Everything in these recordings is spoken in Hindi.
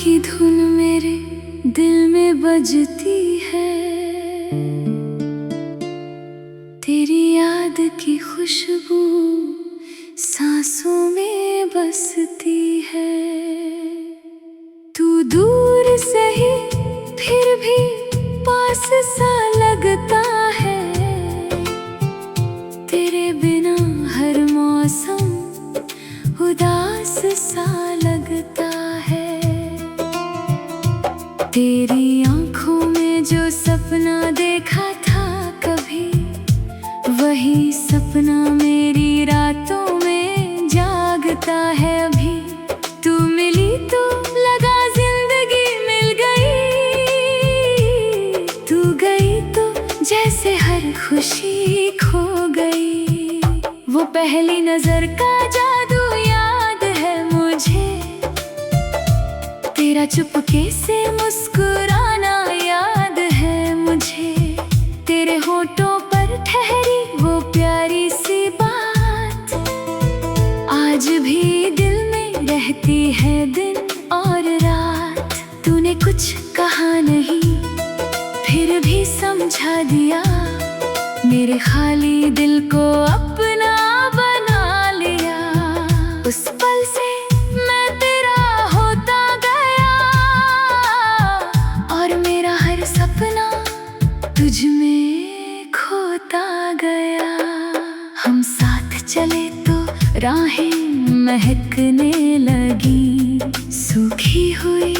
की धुन मेरे दिल में बजती है, तेरी याद की खुशबू सांसों में बसती है। तू दूर से ही फिर भी पास सा लगता है, तेरे बिना हर मौसम उदास सा लगता है। तेरी आंखों में जो सपना देखा था कभी, वही सपना मेरी रातों में जागता है अभी। तू मिली तो लगा जिंदगी मिल गई, तू गई तो जैसे हर खुशी खो गई। वो पहली नजर का जादू याद है मुझे, तेरा चुपके से मुस्कुराना याद है मुझे। तेरे होठों पर ठहरी वो प्यारी सी बात, आज भी दिल में रहती है दिन और रात। तूने कुछ कहा नहीं फिर भी समझा दिया, मेरे खाली दिल को अपना बना लिया। उस पल से मैं तेरा होता गया, और मेरा हर सपना तुझ में खोता गया। हम साथ चले तो राहें महकने लगी, सूखी हुई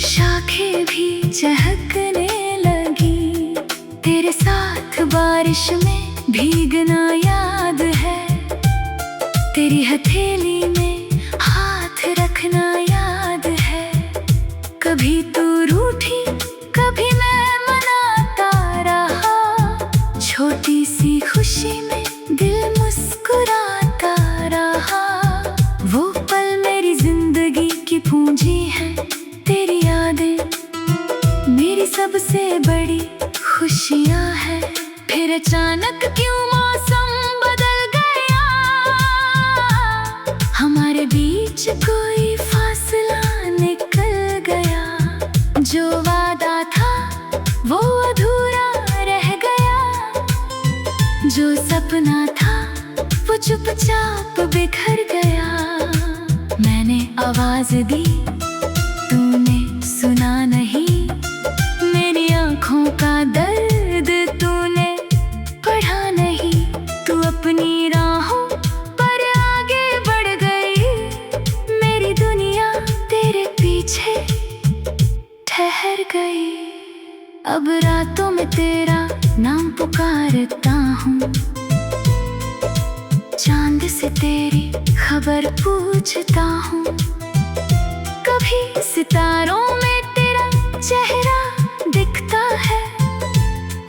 शाखें भी चहकने लगी। तेरे साथ बारिश में भीगना याद है, तेरी हथेली में हाथ रखना याद है। कभी तू रूठी कभी मैं मनाता रहा, छोटी सी खुशी में दिल मुस्कुराता रहा। वो पल मेरी जिंदगी की पूंजी है, तेरी यादें मेरी सबसे बड़ी खुशियां है। फिर अचानक क्यों मौसम बदल गया, हमारे बीच कोई फासला निकल गया। जो वादा था वो अधूरा रह गया, जो सपना था वो चुपचाप बिखर गया। मैंने आवाज दी तूने सुना नहीं, मेरी आंखों का दर्द तूने पढ़ा नहीं। तू अपनी राहों पर आगे बढ़ गई, मेरी दुनिया तेरे पीछे ठहर गई। अब रातों में तेरा नाम पुकारता हूँ, चांद से तेरी खबर पूछता हूँ। कभी सितारों में तेरा चेहरा दिखता है,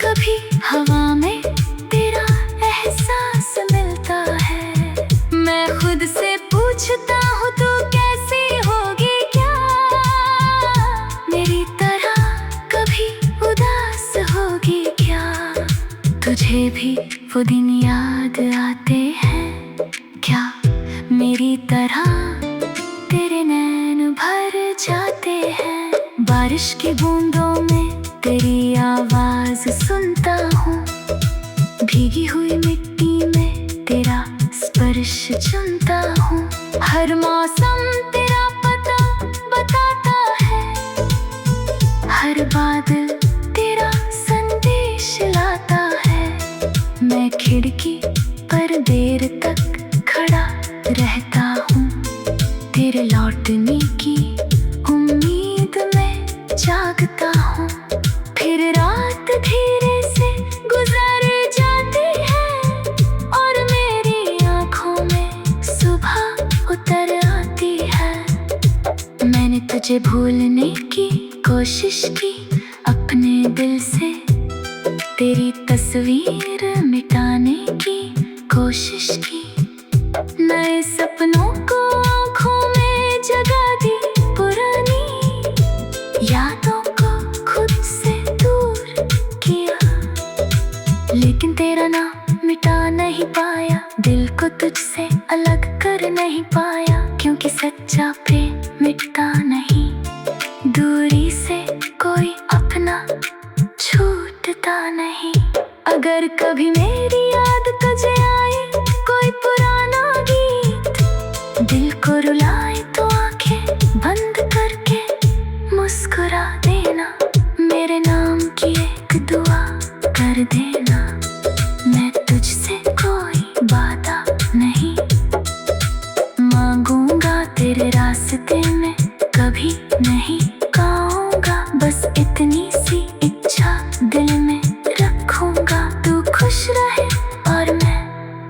कभी हवा में तेरा एहसास मिलता है। मैं खुद से पूछता हूँ तू कैसी होगी क्या, मेरी तरह कभी उदास होगी क्या। तुझे भी वो दिन याद आते हैं क्या, मेरी तरह तेरे नैन भर जाते हैं। बारिश की बूंदों में तेरी आवाज सुनता हूँ, भीगी हुई मिट्टी में तेरा स्पर्श चुनता हूँ। हर मौसम तेरा पता बताता है, हर बादल तेरा संदेश लाता है। मैं खिड़की पर देर तक खड़ा रहता हूँ, तेरे लौटने की उम्मीद में जागता हूँ। फिर रात धीरे से गुजर जाती है, और मेरी आंखों में सुबह उतर आती है। मैंने तुझे भूलने की कोशिश की अपने दिल से, तेरी तस्वीर मिटाने की कोशिश की। नए सपनों को आँखों में जगा दी, पुरानी यादों को खुद से दूर किया। लेकिन तेरा नाम मिटा नहीं पाया, दिल को तुझसे अलग कर नहीं पाया। क्योंकि सच्चा प्रेम मिटता नहीं,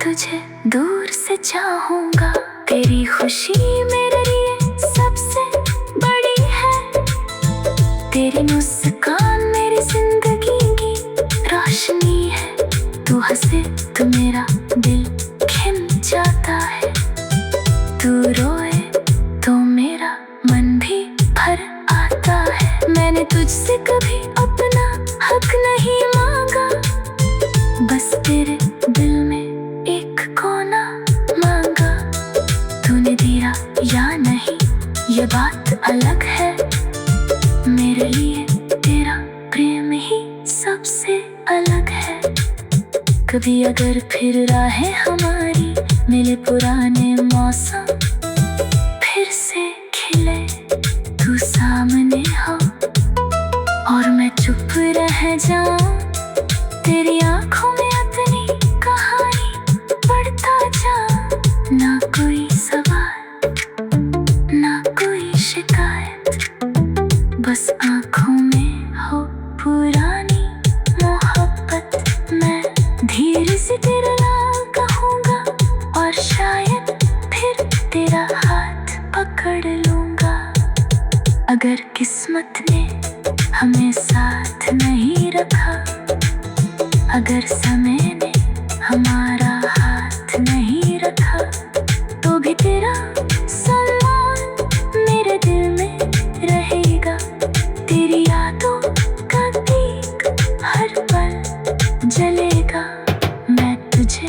तुझे दूर से चाहूंगा। तेरी खुशी मेरे लिए सबसे बड़ी है। तेरी मुस्कान मेरी जिंदगी की रोशनी है। तू हंसे तो मेरा दिल खिल जाता है। तू रोए तो मेरा मन भी भर आता है। मैंने तुझसे कभी अपना हक नहीं मांगा, बस तेरे दिल में एक कोना मांगा। तूने दिया या नहीं ये बात अलग है। मेरे लिए तेरा प्रेम ही सबसे अलग है। कभी अगर फिर राहें हमारी मिले पुराने मौसम फिर से खिले, तू सामने हो और मैं चुप रह जाऊं। तेरी आंखों में अपनी कहानी पढ़ता जाऊं। ना कोई सवाल ना कोई शिकायत, बस आंखों में हो पुरानी मोहब्बत। मैं धीरे से तेरा नाम कहूँगा और शायद फिर तेरा हाथ पकड़ लूँगा। अगर किस्मत ने हमें साथ नहीं रखा, अगर समय ने हमारा हाथ नहीं रखा, तो भी तेरा सम्मान मेरे दिल में रहेगा। तेरी यादों का दीप हर पल जलेगा। मैं तुझे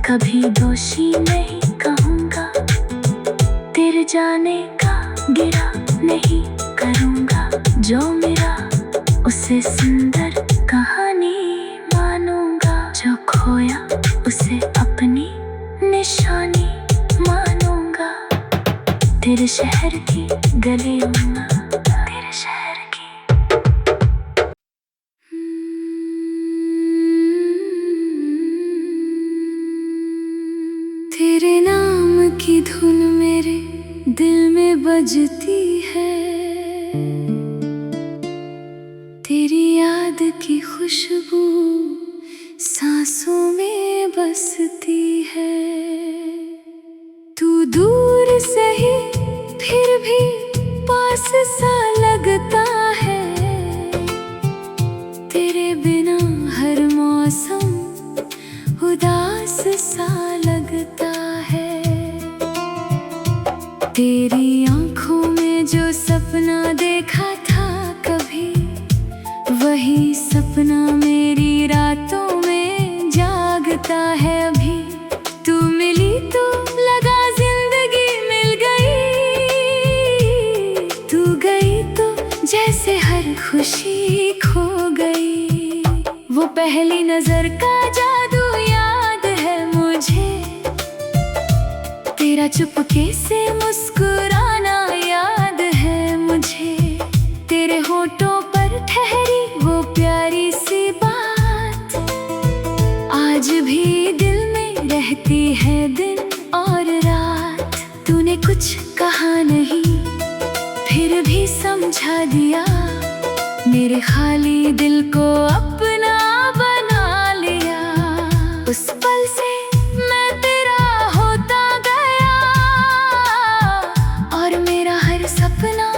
कभी दोषी नहीं कहूँगा, तेरे जाने का गिला नहीं करूँगा। जो मेरा उसे सुंदर कहानी मानूंगा। जो खोया उसे अपनी निशानी मानूंगा। तेरे शहर की गलियों में, तेरे शहर की तेरे नाम की धुन मेरे दिल में बजती है। तेरी याद की खुशबू सांसों में बसती है। तू दूर से ही फिर भी पास सा लगता है। तेरे बिना हर मौसम उदास सा लगता है। तेरी आंखों में जो सपना देखा था कभी, वही सपना मेरी रातों में जागता है अभी। तू मिली तो लगा जिंदगी मिल गई। तू गई तो जैसे हर खुशी खो गई। वो पहली नजर का जादू याद है मुझे। तेरा चुपके से मुस्कुराना याद है मुझे। तेरे होठों पर ठहरी वो प्यारी सी बात आज भी दिल में रहती है दिन और रात। तूने कुछ कहा नहीं फिर भी समझा दिया। मेरे खाली दिल को अपना बना लिया। उस पल से मैं तेरा होता गया और मेरा हर सपना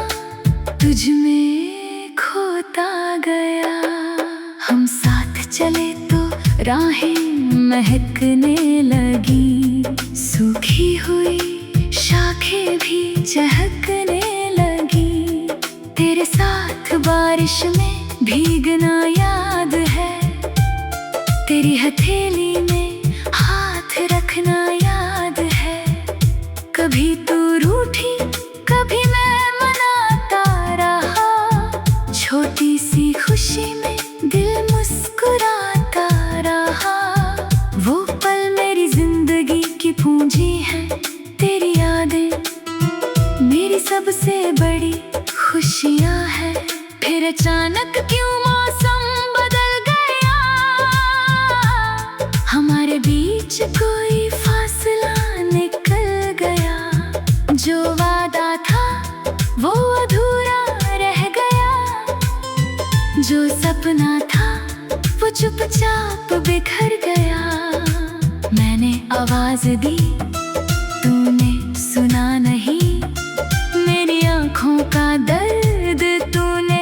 तुझ में खोता गया। हम साथ चले तो राहें महकने लगी। सूखी हुई शाखें भी चहकने लगी। तेरे साथ बारिश में भीगना याद है। तेरी हथेली में हाथ रखना याद है। कभी तू रूठी कभी मैं मनाता रहा। छोटी सी खुशी में दिल मुस्कुराता रहा। वो पल मेरी जिंदगी की पूंजी है। तेरी यादें मेरी सबसे बड़ी खुशियाँ है। फिर अचानक क्यों मौसम बदल गया। हमारे बीच कोई फासला निकल गया। जो वादा था वो अधूरा रह गया। जो सपना था वो चुपचाप बिखर गया। मैंने आवाज दी तूने सुना नहीं, मेरी आँखों का दर्द तूने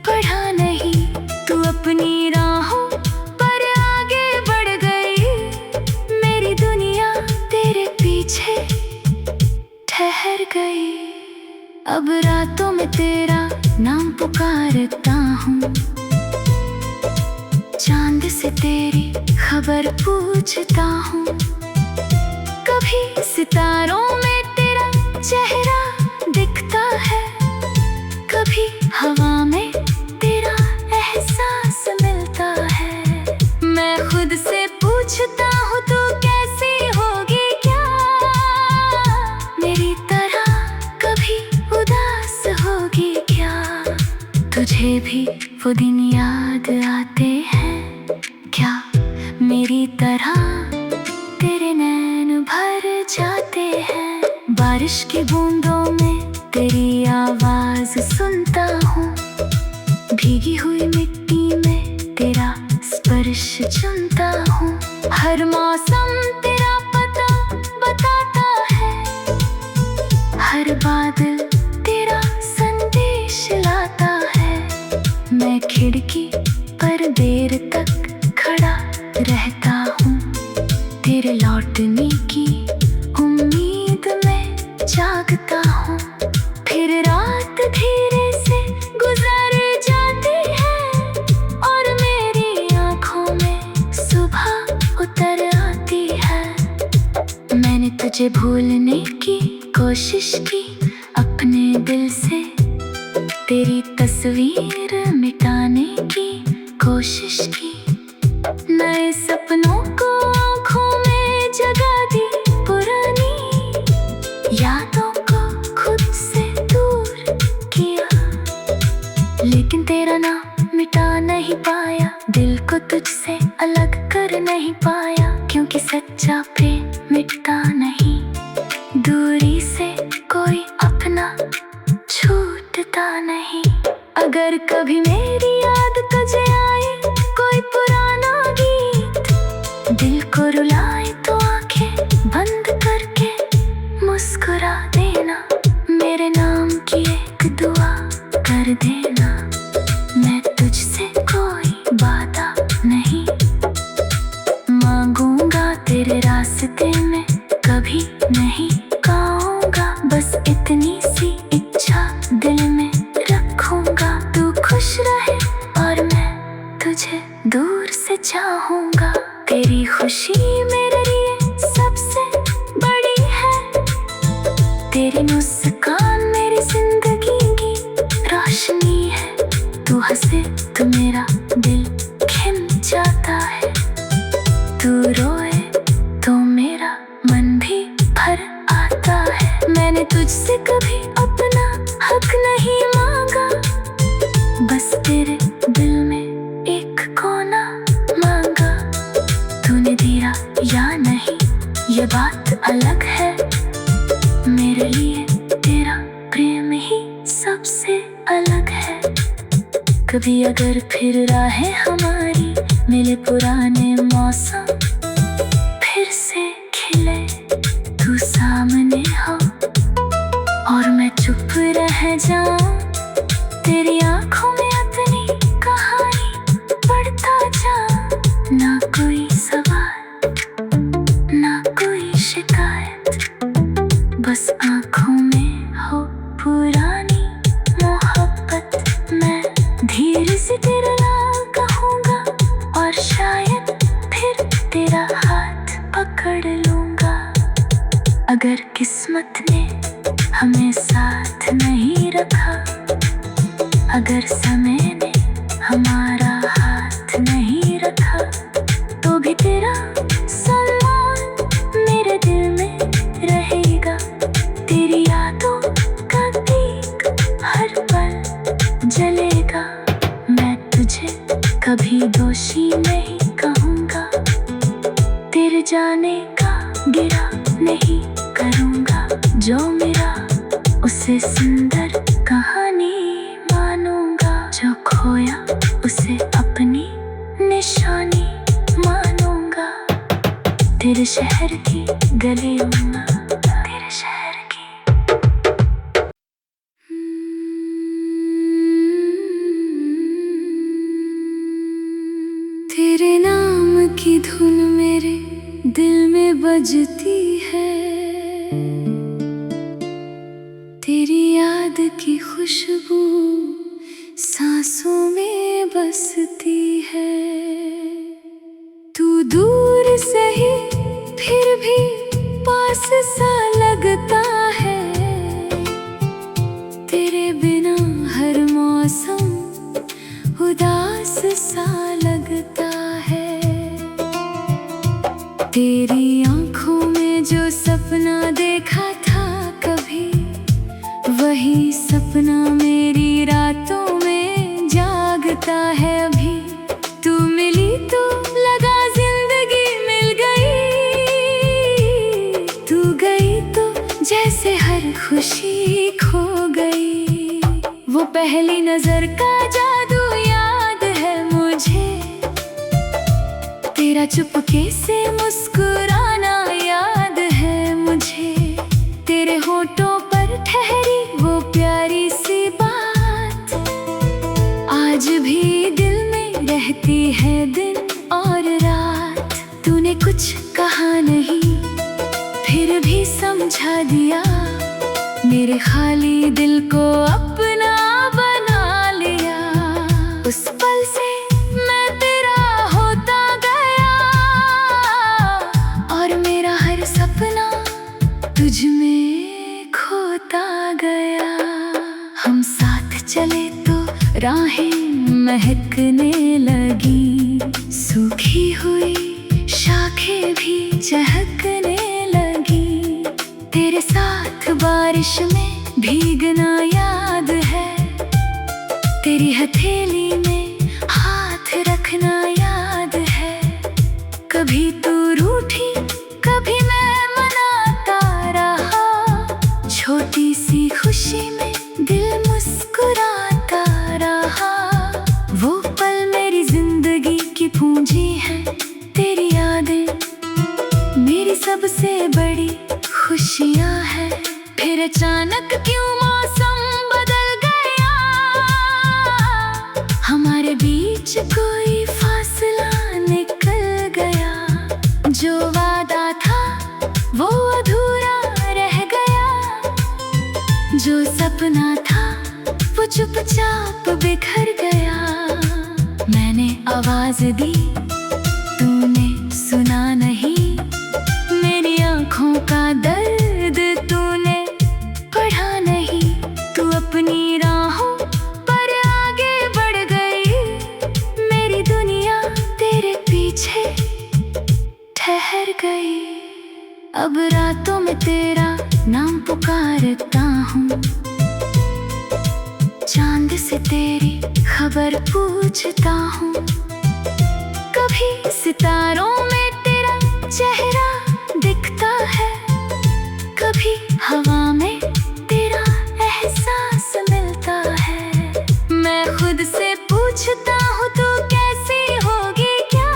पढ़ा नहीं। तू अपनी राहों पर आगे बढ़ गई, मेरी दुनिया तेरे पीछे ठहर गई। अब रातों में तेरा नाम पुकारता हूँ, चांद से तेरी खबर पूछता हूँ। कभी सितारों में तेरा चेहरा दिखता है, कभी हवा में तेरा एहसास मिलता है। मैं खुद से पूछता हूँ तू कैसी होगी क्या, मेरी तरह कभी उदास होगी क्या। तुझे भी वो दिन याद आते हैं क्या, मेरी तरह तेरे नैन भर जाते हैं। बारिश की बूंदों में तेरी आवाज सुनता हूँ, भीगी हुई मिट्टी में तेरा स्पर्श चुनता हूँ। हर मौसम तेरा पता बताता है, हर बादल तेरा संदेश लाता है। मैं खिड़की पर देर तक खड़ा रहता हूँ, तेरे लौटने की उम्मीद में जागता हूँ। फिर रात धीरे से गुजर जाती है और मेरी आँखों में सुबह उतर आती है। मैंने तुझे भूलने की कोशिश की अपने दिल से, तेरी तस्वीर मिटाने की कोशिश की। नए सपनों को आँखों में जगा दी, पुरानी यादों को खुद से दूर किया। लेकिन तेरा नाम मिटा नहीं पाया, दिल को तुझसे अलग कर नहीं पाया। क्योंकि सच्चा प्रेम मिटता नहीं, दूरी से कोई अपना छूटता नहीं। अगर कभी मेरी याद तुझे आए, कोई पुराना गीत दिल को रुलाए, तो आंखें बंद करके मुस्कुरा देना। मेरे नाम की एक दुआ कर देना। मैं तुझसे कोई वादा नहीं मांगूंगा, तेरे रास्ते में कभी नहीं गाऊंगा। बस इतनी सी इच्छा दिल में रखूंगा, तू खुश रहे और मैं तुझे दूर से चाहूंगा। तेरी खुशी मेरे लिए सबसे बड़ी है, तेरी मुस्कान मेरी जिंदगी की रोशनी है। तू हंसे तो मेरा दिल खिल जाता है, तू रोए तो मेरा मन भी भर आता है। मैंने तुझसे कभी अपना हक नहीं मांगा, बस तेरे दिल में एक कोना मांगा। तूने दिया या नहीं ये बात अलग है, मेरे लिए तेरा प्रेम ही सबसे अलग है। कभी अगर फिर राहें हमारी मिले, पुराने मौसम फिर से खिले, तू सामने हो और मैं चुप रह जाऊं, तेरी आंखों में अपनी कहानी पढ़ता जाऊं। ना कोई सवाल ना कोई शिकायत, बस आंखों में हो पुरानी मोहब्बत। मैं धीरे से तेरा नाम कहूँगा और शायद फिर तेरा हाथ पकड़ लूँगा। अगर किस्मत ने हमें साथ नहीं रखा, अगर समय ने हमारा हाथ नहीं रखा, तो भी तेरा सम्मान मेरे दिल में रहेगा। तेरी यादों का दीप हर पल जलेगा। मैं तुझे कभी दोषी नहीं कहूँगा, तेरे जाने का गिला नहीं करूँगा। जो मेरा उसे सुंदर कहानी मानूंगा, जो खोया उसे अपनी निशानी मानूंगा। तेरे शहर की गलियों में, तेरे शहर की। तेरे नाम की धुन मेरे दिल में बजती है, तेरी याद की खुशबू सांसों में बसती है। तू दूर से ही फिर भी पास सा लगता है, तेरे बिना हर मौसम उदास सा लगता है। तेरी आंखों में जो सपना देखा था कभी, वही सपना मेरी रातों में जागता है अभी। तू मिली तो लगा जिंदगी मिल गई, तू गई तो जैसे हर खुशी खो गई। वो पहली नजर का जादू याद है मुझे, तेरा चुपके से मुस्कुराना याद है मुझे। तेरे होठों पर ठहरी वो प्यारी सी बात, आज भी दिल में रहती है दिन और रात। तूने कुछ कहा नहीं फिर भी समझा दिया, मेरे खाली दिल को अपना बना लिया। उस पल से मैं तेरा होता गया, और मेरा हर सपना तुझ में खोता गया। हम साथ चले तो राहें महकने लगी, सूखी हुई शाखें भी चहकने लगी। तेरे साथ बारिश में भीगना याद है, तेरी हथेली में हाथ रखना याद है। कभी तू रूठी कभी मैं मनाता रहा, छोटी सी खुशी में दिल मुस्कुराता रहा। वो पल मेरी जिंदगी की पूंजी है, तेरी यादें मेरी सबसे बड़ी खुशियां है। फिर अचानक क्यों मौसम बदल गया, हमारे बीच कोई फासला निकल गया। जो वादा था वो अधूरा रह गया, जो सपना था वो चुपचाप बिखर गया। मैंने आवाज दी तूने सुना नहीं, मेरी आंखों का दर्द तूने पढ़ा नहीं। तू अपनी राहों पर आगे बढ़ गई, मेरी दुनिया तेरे पीछे ठहर गई। अब रातों में तेरा नाम पुकारता हूँ, चांद से तेरी खबर पूछता हूँ। कभी सितारों में तेरा चेहरा दिखता है, कभी हवा में तेरा एहसास मिलता है। मैं खुद से पूछता हूँ तू कैसी होगी क्या,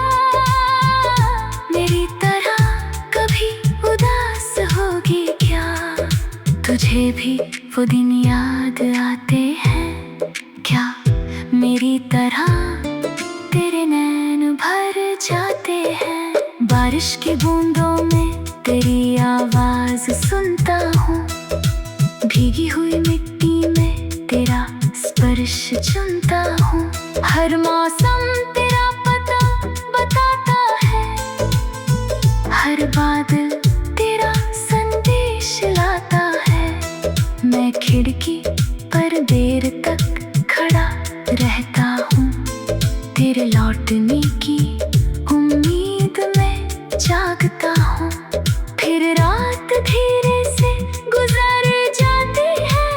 मेरी तरह कभी उदास होगी क्या। तुझे भी वो दिन याद आते हैं क्या, मेरी तरह तेरे नैन भर जाते हैं। बारिश की बूंदों में तेरी आवाज सुनता हूँ, भीगी हुई मिट्टी में तेरा स्पर्श चुनता हूँ। हर मौसम तेरा पता बताता है, हर बादल तेरा संदेश लाता है। मैं खिड़की पर देर तक खड़ा रहता हूँ, तेरे लौटने की उम्मीद में जागता हूँ। फिर रात धीरे से गुजर जाती है,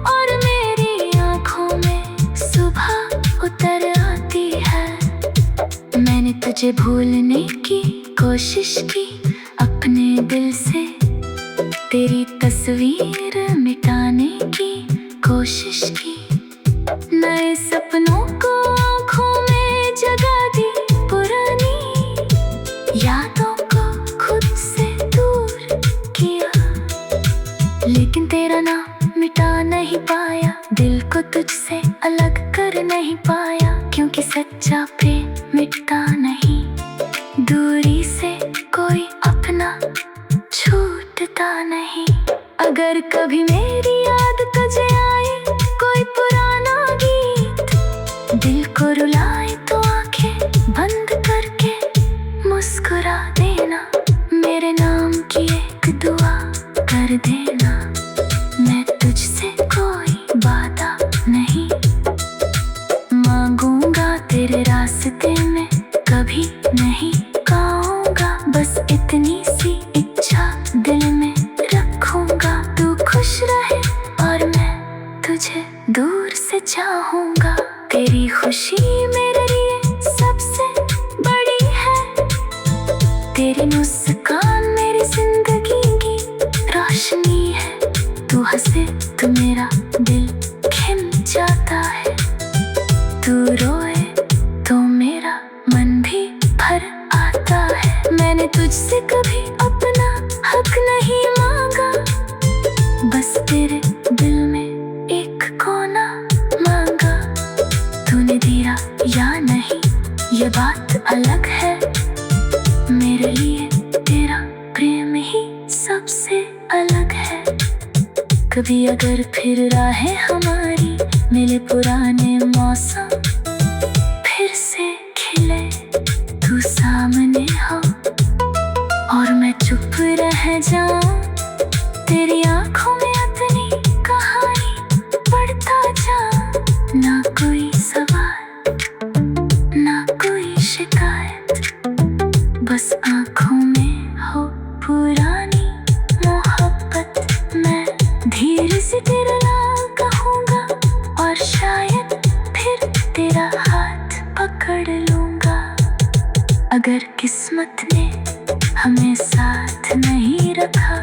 और मेरी आँखों में सुबह उतर आती है। मैंने तुझे भूलने की कोशिश की अपने दिल से, तेरी तस्वीर मिटाने की कोशिश की। नए सपनों को आँखों में जगा दी, पुरानी यादों को टूटता नहीं। अगर कभी मेरी याद तुझे आए कोई पुराना गीत, दिल को रुलाए तो आंखें बंद करके मुस्कुरा देना। मेरे नाम की एक दुआ कर देना। मैं तुझसे कोई वादा नहीं मांगूंगा, तेरे रास्ते में कभी नहीं आऊंगा। बस इतनी सी इच्छा दिल में रखूंगा, तू खुश रहे और मैं तुझे दूर से चाहूंगा। तेरी खुशी मेरे लिए सबसे बड़ी है, तेरी मुस्कान मेरी जिंदगी की रोशनी है। तू हंसे तो मेरा दिल खिल जाता है, तू रोए तो मेरा मन भी भर आता है। मैंने तुझसे कभी अपना हक नहीं मांगा, बस तेरे दिल में एक कोना मांगा। तूने दिया या नहीं ये बात अलग है, मेरे लिए तेरा प्रेम ही सबसे अलग है। कभी अगर फिर राहें हमारी मिले पुराने मौसम फिर से खिले, तू सामने हो और मैं चुप रह जाऊं। तेरी आंखों में अपनी कहानी पढ़ता जाऊं, ना कोई सवाल ना कोई शिकायत, बस आंखों में हो पुरानी मोहब्बत। मैं धीरे से तेरा नाम कहूँगा और शायद फिर तेरा हाथ पकड़ लूँगा। अगर किस्मत ने हमें साथ नहीं रखा,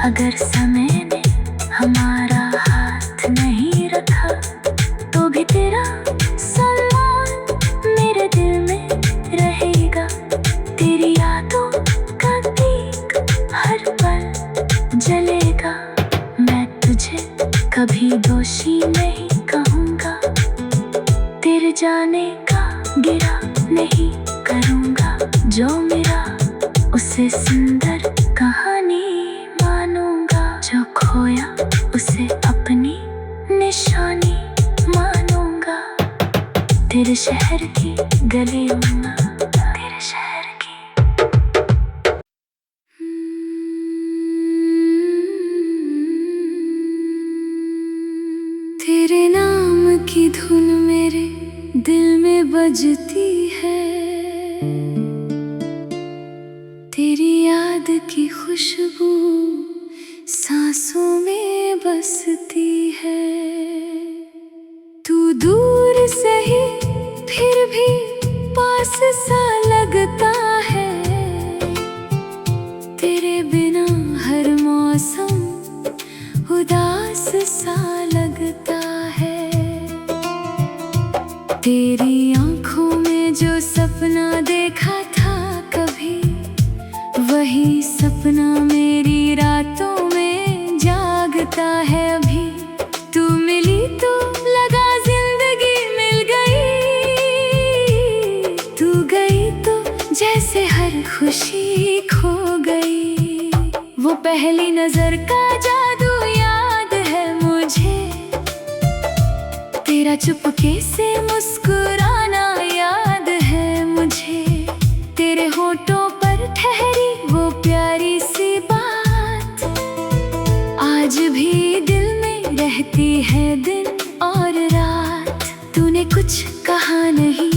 अगर समय ने हमारा हाथ नहीं रखा, तो भी तेरा सलाम मेरे दिल में रहेगा। तेरी यादों का दीप हर पल जलेगा। मैं तुझे कभी दोषी नहीं कहूँगा, तेरे जाने का गिला नहीं करूँगा। जो मेरा उसे सुंदर कहानी मानूंगा, जो खोया उसे अपनी निशानी मानूंगा। तेरे शहर की गलियों में, तेरे शहर की तेरे नाम की धुन मेरे दिल में बजती है, तेरी याद की खुशबू सांसों में बसती है। तू दूर से ही फिर भी पास सा लगता है, तेरे बिना हर मौसम उदास सा लगता है। तेरी आंखों में जो सपना देखा था कभी, वही सपना मेरी रातों में जागता है अभी। तू मिली तो लगा जिंदगी मिल गई, तू गई तो जैसे हर खुशी खो गई। वो पहली नजर का जादू याद है मुझे, तेरा चुपके से मुस्कुराना याद है मुझे। तेरे होठों पर ठहरी वो प्यारी सी बात आज भी दिल में रहती है दिन और रात। तूने कुछ कहा नहीं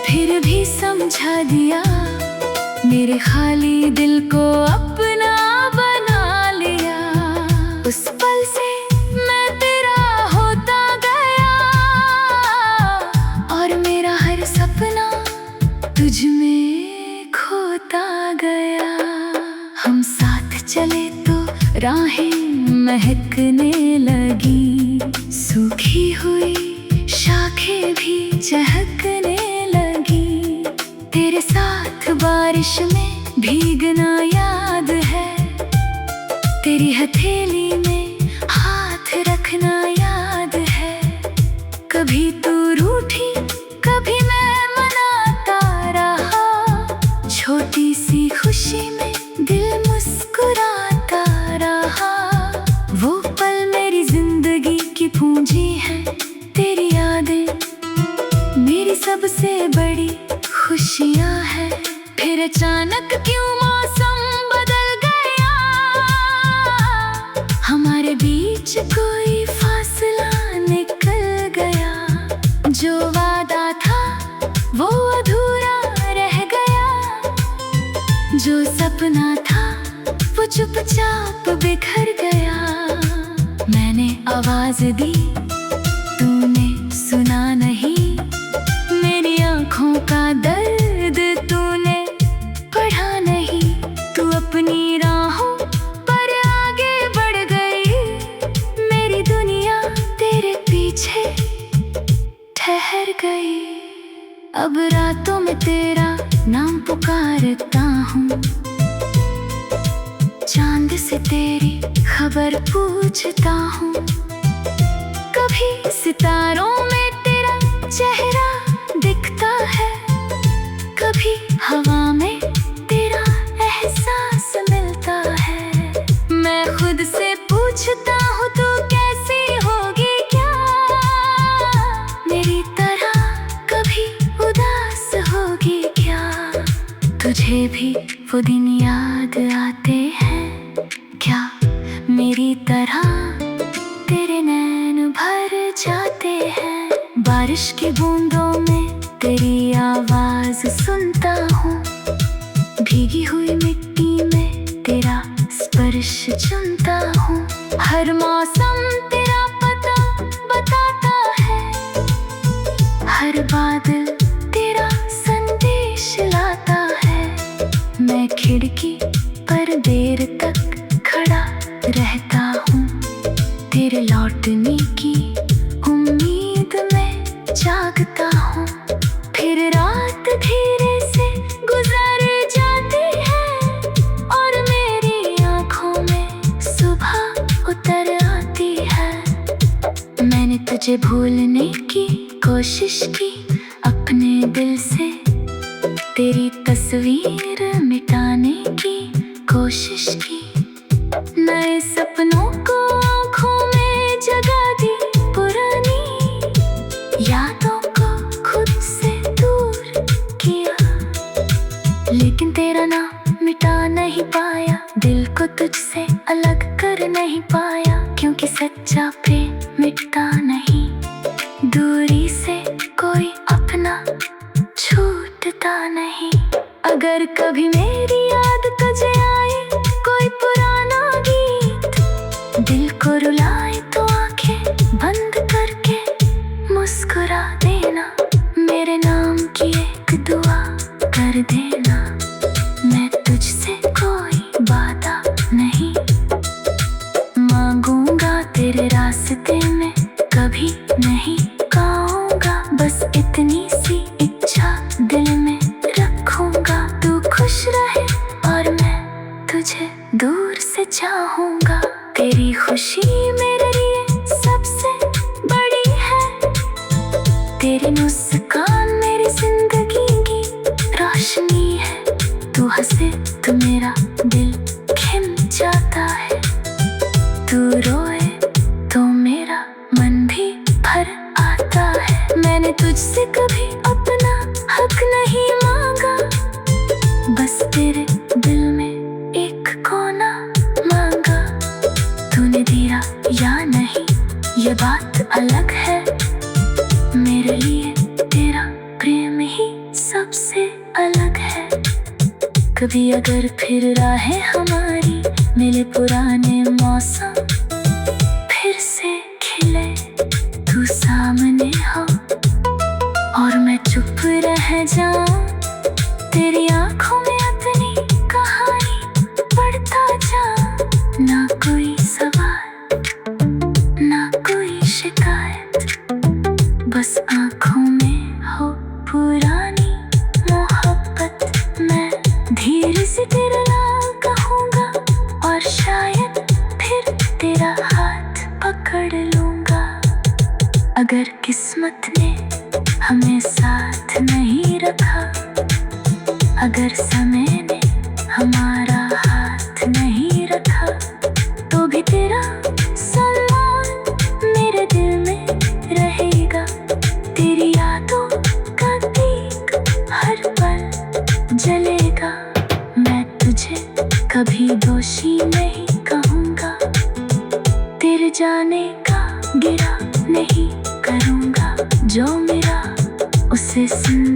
फिर भी समझा दिया, मेरे खाली दिल को अपना बना लिया। उस पल से मैं तेरा होता गया और मेरा हर सपना तुझ में खोता गया। हम साथ चले तो राहें महकने लगी, सूखी हुई शाखें भी चहकने लगी। तेरे साथ बारिश में भीगना याद है, तेरी हथेली में हाथ रखना याद है। कभी तू रूठी कभी मैं मनाता रहा, छोटी सी खुशी में दिल मुस्कुराता अचानक क्यों मौसम बदल गया, हमारे बीच कोई फासला निकल गया। जो वादा था वो अधूरा रह गया, जो सपना था वो चुपचाप बिखर गया। मैंने आवाज दी, तूने सुना नहीं, मेरी आँखों का दर्द तूने पढ़ा नहीं। तू अपनी राहों पर आगे बढ़ गई, मेरी दुनिया तेरे पीछे ठहर गई। अब रातों में तेरा नाम पुकारता हूँ, चांद से तेरी खबर पूछता हूँ। कभी सितारों में तेरा चेहरा दिखता है, कभी हवा में तेरा एहसास मिलता है। मैं खुद से पूछता हूँ तू कैसी होगी क्या, मेरी तरह कभी उदास होगी क्या। तुझे भी वो दिन याद आते हैं क्या, मेरी तरह तेरे नैन भर जाते हैं। बारिश की बूंदों में तेरी आवाज सुनता हूँ, भीगी हुई मिट्टी में तेरा स्पर्श चुनता हूँ। हर मौसम तेरा पता बताता है, हर बादल तेरा संदेश लाता है। मैं खिड़की पर देर तक खड़ा रहता हूँ, तेरे लौटने की उम्मीद में जागता हूँ। फिर रात धीरे से गुजर जाती है और मेरी आँखों में सुबह उतर आती है। मैंने तुझे भूलने की कोशिश की अपने दिल से, तेरी तस्वीर मिटाने की कोशिश की। नए सपनों को आँखों में जगा दी, पुरानी यादों को खुद से दूर किया। लेकिन तेरा नाम मिटा नहीं पाया, दिल को तुझसे अलग कर नहीं पाया। क्योंकि सच्चा प्रेम मिटता नहीं, दूरी से कोई अपना छूटता नहीं। अगर कभी मेरी याद तुझे आए, कोई पुराना गीत दिल को रुलाए, तो आंखें बंद करके मुस्कुरा देना। मेरे नाम की एक दुआ कर देना। मैं तुझसे कोई वादा नहीं मांगूंगा, तेरे रास्ते में कभी नहीं गाऊंगा। बस इतनी सी इच्छा दिल में रखूंगा, तू खुश रहे और मैं तुझे दूर से चाहूंगा। तेरी खुशी मेरे लिए सबसे बड़ी है, तेरी मुस्कान मेरी जिंदगी की रोशनी है। तू हंसे तो मेरा दिल खिल जाता है, तू रोए तो मेरा मन भी भर आता है। मैंने तुझसे कभी अपना हक नहीं मांगा, बस तेरे दिल में एक कोना मांगा। तूने दिया या नहीं ये बात अलग है, मेरे लिए तेरा प्रेम ही सबसे अलग है। कभी अगर फिर राहें हमारी मिले, पुराने मौसम फिर से खिले, तू सामने हो और मैं चुप रह जाऊं, तेरी आंखों में अपनी कहानी पढ़ता जाऊं। ना कोई सवाल ना कोई शिकायत, बस आंखों में हो पुरानी मोहब्बत। मैं धीरे से तेरा नाम कहूँगा और शायद फिर तेरा हाथ पकड़ लूँगा। अगर किस्मत ने हमें साथ नहीं रखा, अगर समय ने हमारा हाथ नहीं रखा, तो भी तेरा सम्मान मेरे दिल में रहेगा। तेरी यादों का दीप हर पल जलेगा। कभी दोषी नहीं कहूँगा, तेरे जाने का गिला नहीं करूँगा। जो मेरा उसे सुन